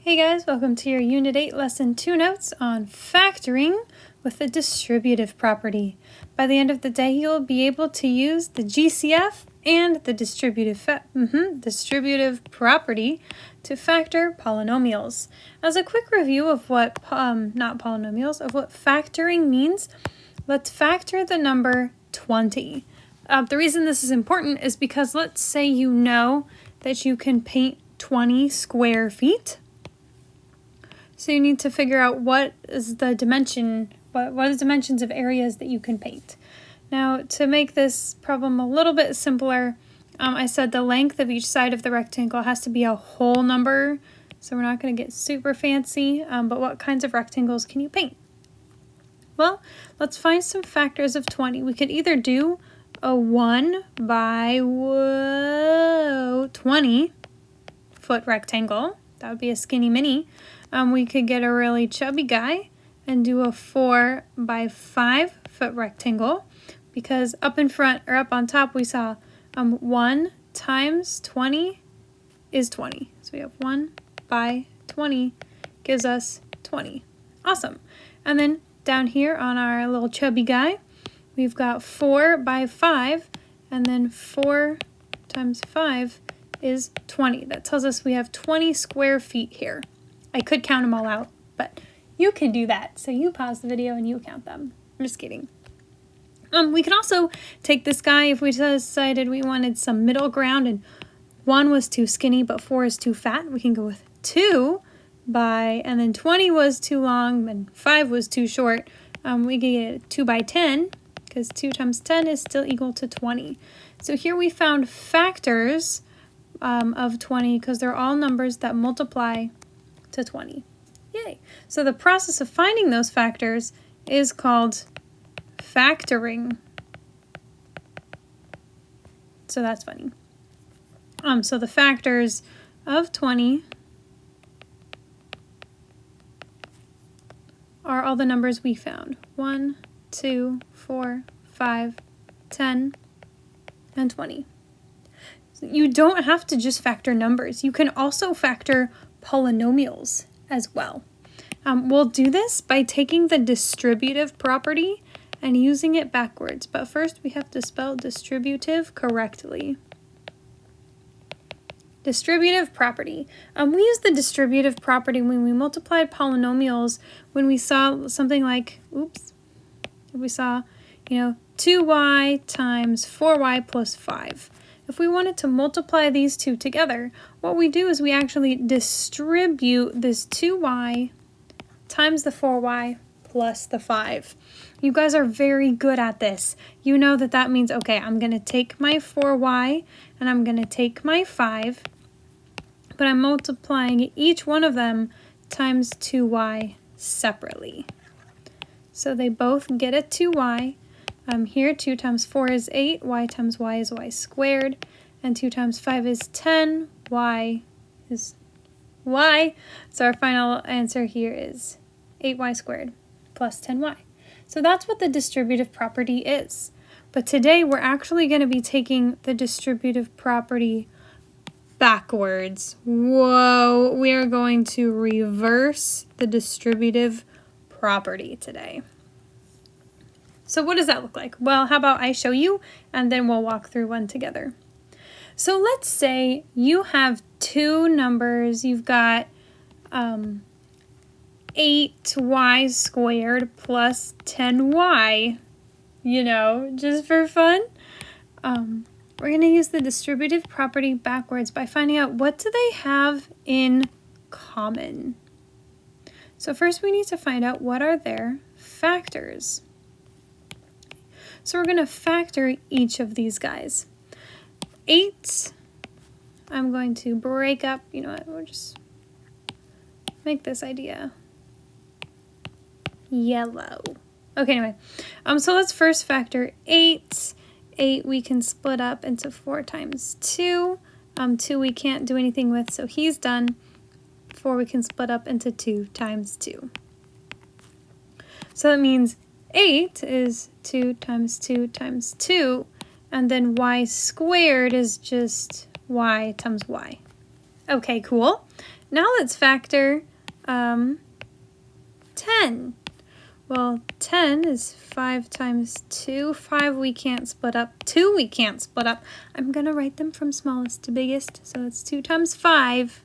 Hey guys, welcome to your Unit 8 Lesson 2 notes on factoring with the distributive property. By the end of the day, you'll be able to use the GCF and the distributive property to factor polynomials. As a quick review of what, of what factoring means, let's factor the number 20. The reason this is important is because let's say you know that you can paint 20 square feet. So you need to figure out what is the dimension, what are the dimensions of areas that you can paint. Now, to make this problem a little bit simpler, I said the length of each side of the rectangle has to be a whole number. So we're not going to get super fancy, but what kinds of rectangles can you paint? Well, let's find some factors of 20. We could either do a 1 by 20 foot rectangle. That would be a skinny mini. We could get a really chubby guy and do a 4 by 5 foot rectangle, because up in front or up on top we saw 1 times 20 is 20. So we have 1 by 20 gives us 20. Awesome. And then down here on our little chubby guy, we've got 4 by 5, and then 4 times 5 is 20. That tells us we have 20 square feet here. I could count them all out, but you can do that. So you pause the video and you count them. I'm just kidding. We can also take this guy if we decided we wanted some middle ground and 1 was too skinny but 4 is too fat. We can go with 2 by, and then 20 was too long and 5 was too short. We can get 2 by 10 because 2 times 10 is still equal to 20. So here we found factors of 20 because they're all numbers that multiply to 20. Yay! So the process of finding those factors is called factoring. So that's funny. So the factors of 20 are all the numbers we found. 1, 2, 4, 5, 10, and 20. You don't have to just factor numbers. You can also factor polynomials as well. We'll do this by taking the distributive property and using it backwards. But first we have to spell distributive correctly. Distributive property. We used the distributive property when we multiplied polynomials when we saw something like, we saw, 2y times 4y plus 5. If we wanted to multiply these two together, what we do is we actually distribute this 2y times the 4y plus the 5. You guys are very good at this. You know that that means, okay, I'm going to take my 4y and I'm going to take my 5, but I'm multiplying each one of them times 2y separately. So they both get a 2y. Here 2 times 4 is 8, y times y is y squared, and 2 times 5 is 10, y is y. So our final answer here is 8y squared plus 10y. So that's what the distributive property is. But today we're actually going to be taking the distributive property backwards. Whoa, we are going to reverse the distributive property today. So what does that look like? Well, how about I show you and then we'll walk through one together. So let's say you have two numbers. You've got 8y squared plus 10y, just for fun. We're going to use the distributive property backwards by finding out what do they have in common. So first we need to find out what are their factors. So we're going to factor each of these guys. 8, I'm going to break up, we'll just make this idea yellow. Okay, anyway, so let's first factor 8. 8 we can split up into 4 times 2. 2 we can't do anything with, so he's done. 4 we can split up into 2 times 2. So that means 8 is 2 times 2 times 2, and then y squared is just y times y. Okay, cool. Now let's factor 10. Well, 10 is 5 times 2. 5 we can't split up. 2 we can't split up. I'm going to write them from smallest to biggest. So it's 2 times 5.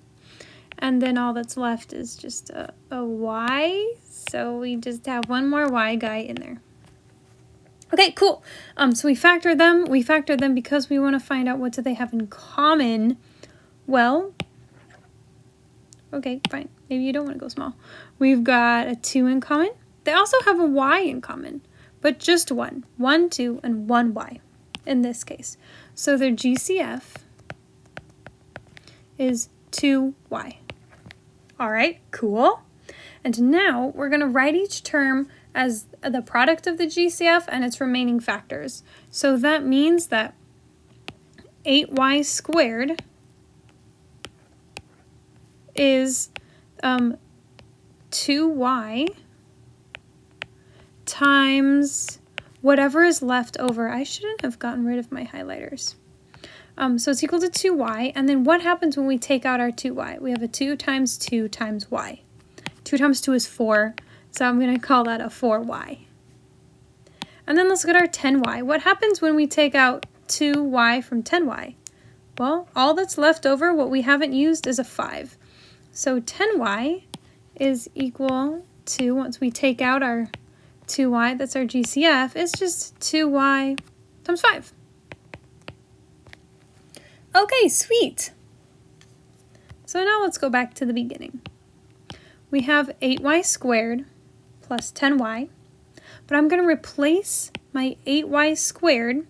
And then all that's left is just a y. So we just have one more y guy in there. Okay, cool. So we factor them. We factor them because we want to find out what do they have in common. Well, okay, fine. Maybe you don't want to go small. We've got a 2 in common. They also have a y in common, but just one. 1, 2, and 1 y in this case. So their GCF is 2y. All right, cool. And now we're going to write each term as the product of the GCF and its remaining factors. So that means that 8y squared is 2y times whatever is left over. I shouldn't have gotten rid of my highlighters. So it's equal to 2y, and then what happens when we take out our 2y? We have a 2 times 2 times y. 2 times 2 is 4, so I'm going to call that a 4y. And then let's look at our 10y. What happens when we take out 2y from 10y? Well, all that's left over, what we haven't used, is a 5. So 10y is equal to, once we take out our 2y, that's our GCF, it's just 2y times 5. Okay, sweet. So now let's go back to the beginning. We have 8y squared plus 10y, but I'm going to replace my 8y squared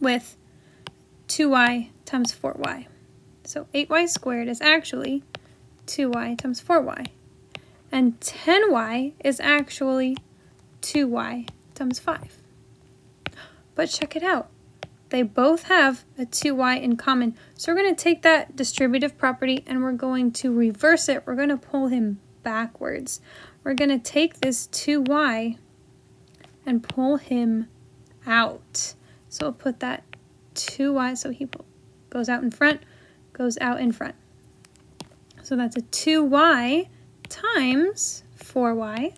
with 2y times 4y. So 8y squared is actually 2y times 4y. And 10y is actually 2y times 5. But check it out. They both have a 2y in common. So we're going to take that distributive property and we're going to reverse it. We're going to pull him backwards. We're going to take this 2y and pull him out. So we'll put that 2y, so he goes out in front, goes out in front. So that's a 2y times 4y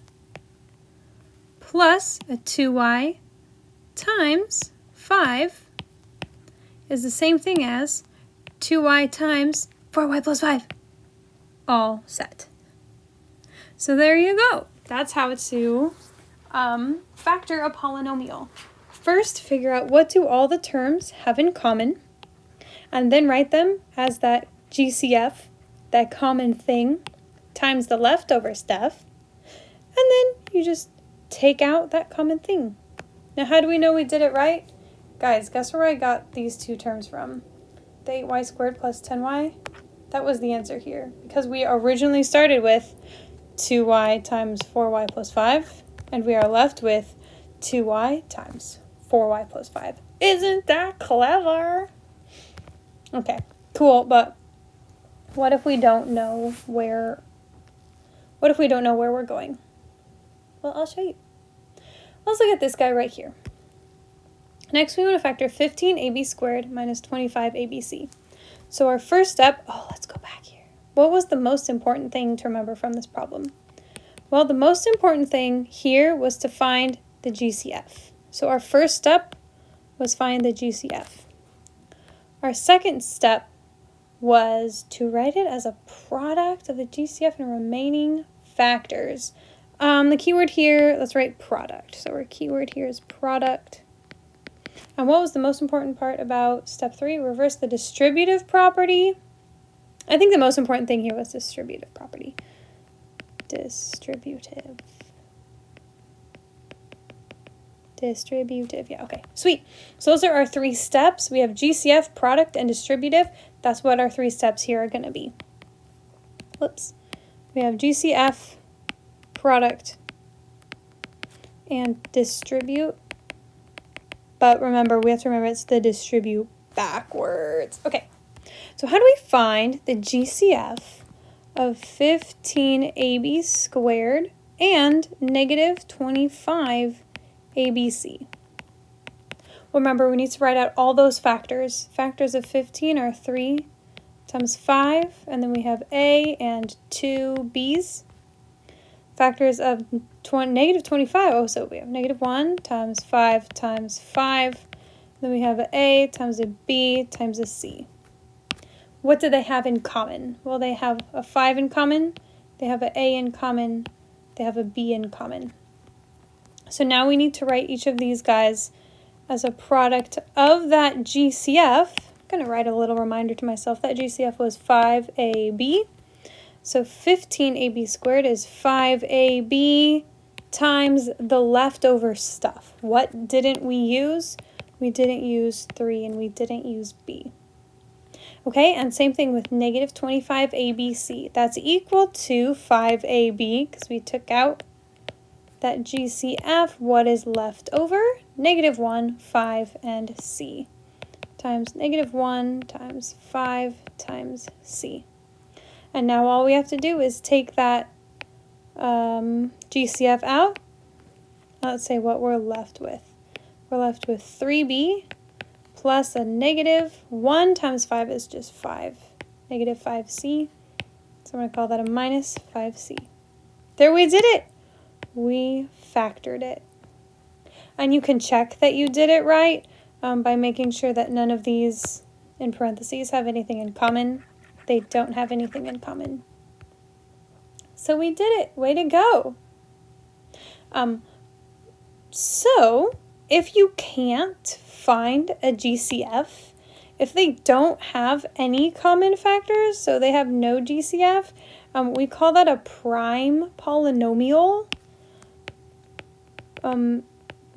plus a 2y times 5 is the same thing as 2y times 4y plus 5. All set. So there you go. That's how to factor a polynomial. First, figure out what do all the terms have in common, and then write them as that GCF, that common thing, times the leftover stuff, and then you just take out that common thing. Now, how do we know we did it right? Guys, guess where I got these two terms from? The 8y squared plus 10y? That was the answer here, because we originally started with 2y times 4y plus 5, and we are left with 2y times 4y plus 5. Isn't that clever? Okay, cool, but what if we don't know where we're going? Well, I'll show you. Let's look at this guy right here. Next, we want to factor 15ab squared minus 25abc. So our first step, let's go back here. What was the most important thing to remember from this problem? Well, the most important thing here was to find the GCF. So our first step was find the GCF. Our second step was to write it as a product of the GCF and remaining factors. The keyword here, let's write product. So our keyword here is product. And what was the most important part about step 3? Reverse the distributive property. I think the most important thing here was distributive property. Distributive, yeah, okay, sweet. So those are our 3 steps. We have GCF, product, and distributive. That's what our 3 steps here are going to be. Whoops. We have GCF, product, and distribute. But remember, we have to remember it's the distribute backwards. Okay, so how do we find the GCF of 15ab squared and negative 25abc? Well, remember, we need to write out all those factors. Factors of 15 are 3 times 5, and then we have a and 2 b's. Factors of negative 25, oh, so we have negative 1 times 5 times 5. Then we have an a times a b times a c. What do they have in common? Well, they have a 5 in common, they have an a in common, they have a b in common. So now we need to write each of these guys as a product of that GCF. I'm going to write a little reminder to myself that GCF was 5ab. So 15ab squared is 5ab times the leftover stuff. What didn't we use? We didn't use 3 and we didn't use b. Okay, and same thing with negative 25abc. That's equal to 5ab because we took out that GCF. What is left over? Negative 1, 5, and c times negative 1 times 5 times c. And now all we have to do is take that GCF out. Let's say what we're left with. We're left with 3b plus a negative 1 times 5 is just 5, negative 5c. So I'm going to call that a minus 5c. There, we did it. We factored it. And you can check that you did it right by making sure that none of these in parentheses have anything in common. They don't have anything in common. So we did it. Way to go. So if you can't find a GCF, if they don't have any common factors, so they have no GCF, we call that a prime polynomial.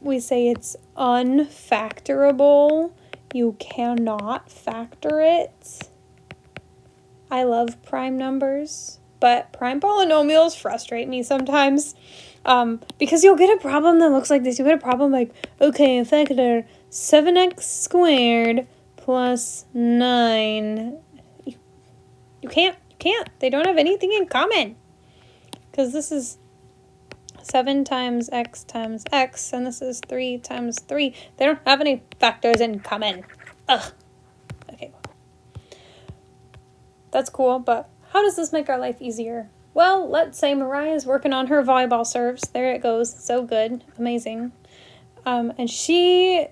We say it's unfactorable. You cannot factor it. I love prime numbers, but prime polynomials frustrate me sometimes because you'll get a problem that looks like this. You'll get a problem like, okay, factor 7x squared plus 9. You can't. They don't have anything in common because this is 7 times x, and this is 3 times 3. They don't have any factors in common. Ugh. Okay. That's cool, but how does this make our life easier? Well, let's say Mariah's working on her volleyball serves. There it goes. So good. Amazing. And she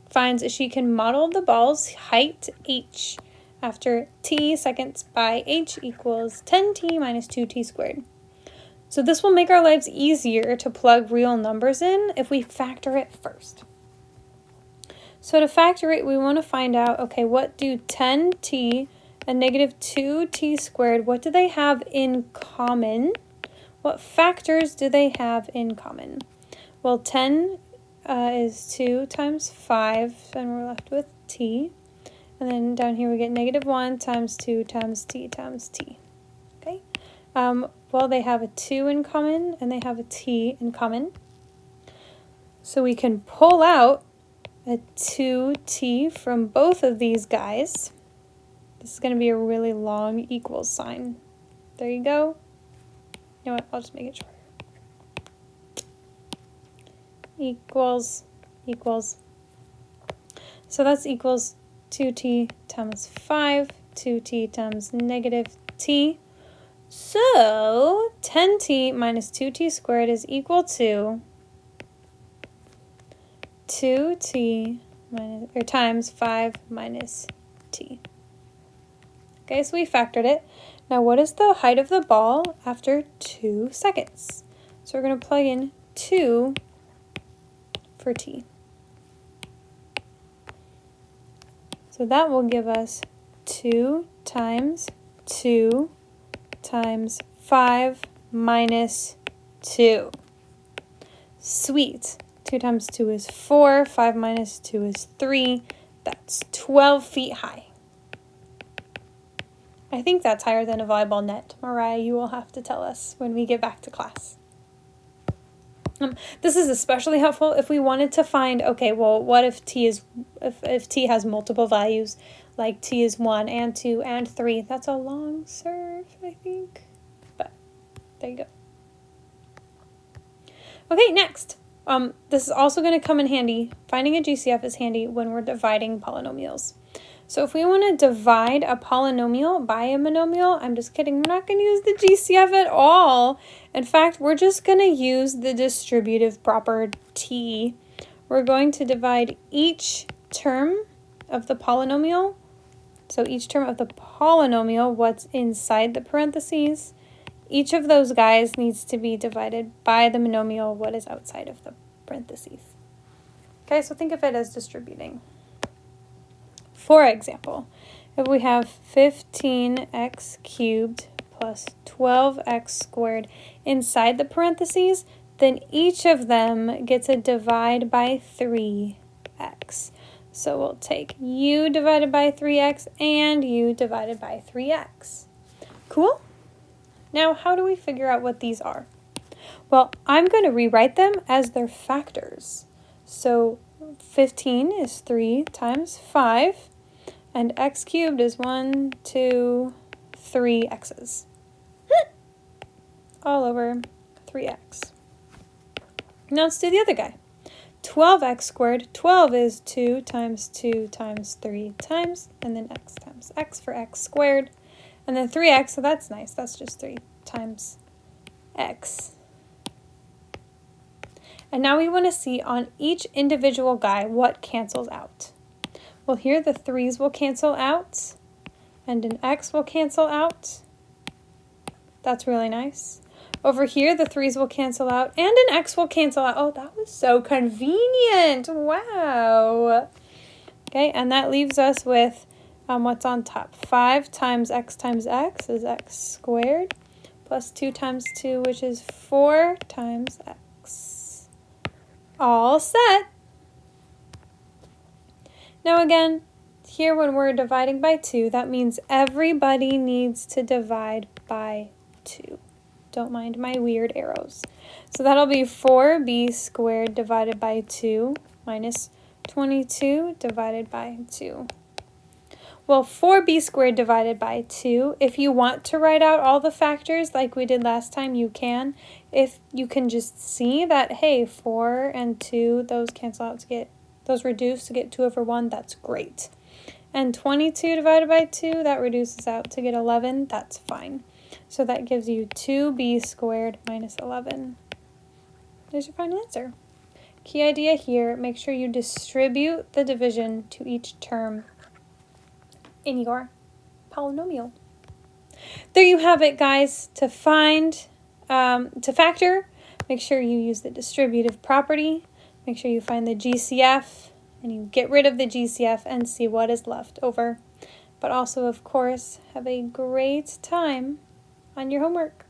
finds that she can model the ball's height h after t seconds by h equals 10t minus 2t squared. So this will make our lives easier to plug real numbers in if we factor it first. So to factor it, we want to find out, okay, what do 10t and negative 2t squared, what do they have in common? What factors do they have in common? Well, 10 is 2 times 5, and we're left with t. And then down here we get negative 1 times 2 times t times t. Okay? Well, they have a 2 in common, and they have a t in common. So we can pull out a 2t from both of these guys. This is going to be a really long equals sign. There you go. You know what? I'll just make it shorter. Equals. So that's equals 2t times 5, 2t times negative t. So 10t minus 2t squared is equal to 2t minus, or times 5 minus t. Okay, so we factored it. Now what is the height of the ball after 2 seconds? So we're going to plug in 2 for t. So that will give us 2 times 2 times 5 minus 2. Sweet. 2 times 2 is 4. 5 minus 2 is 3. That's 12 feet high. I think that's higher than a volleyball net. Mariah, you will have to tell us when we get back to class. This is especially helpful if we wanted to find, okay, well, what if t has multiple values, like t is 1 and 2 and 3. That's a long serve, I think. But there you go. Okay, next. This is also going to come in handy. Finding a GCF is handy when we're dividing polynomials. So if we want to divide a polynomial by a monomial, I'm just kidding, we're not going to use the GCF at all. In fact, we're just going to use the distributive property. We're going to divide each term of the polynomial. So each term of the polynomial, what's inside the parentheses, each of those guys needs to be divided by the monomial, what is outside of the parentheses. Okay, so think of it as distributing. For example, if we have 15x cubed plus 12x squared inside the parentheses, then each of them gets a divide by 3x. So we'll take u divided by 3x and u divided by 3x. Cool? Now, how do we figure out what these are? Well, I'm going to rewrite them as their factors. So 15 is 3 times 5, and x cubed is 1, 2, 3 x's. All over 3x. Now let's do the other guy. 12x squared, 12 is 2 times 2 times 3 times, and then x times x for x squared. And then 3x, so that's nice. That's just 3 times x. And now we want to see on each individual guy what cancels out. Well, here the 3's will cancel out, and an x will cancel out. That's really nice. Over here, the 3's will cancel out, and an x will cancel out. Oh, that was so convenient. Wow. Okay, and that leaves us with what's on top. 5 times x is x squared, plus 2 times 2, which is 4 times x. All set. Now again, here when we're dividing by 2, that means everybody needs to divide by 2. Don't mind my weird arrows. So that'll be 4b squared divided by 2 minus 22 divided by 2. Well, 4b squared divided by 2, if you want to write out all the factors like we did last time, you can. If you can just see that, hey, 4 and 2, those cancel out to get, those reduce to get 2 over 1, that's great. And 22 divided by 2, that reduces out to get 11, that's fine. So that gives you 2b squared minus 11. There's your final answer. Key idea here, make sure you distribute the division to each term in your polynomial. There you have it, guys. To factor, make sure you use the distributive property. Make sure you find the GCF and you get rid of the GCF and see what is left over. But also, of course, have a great time on your homework.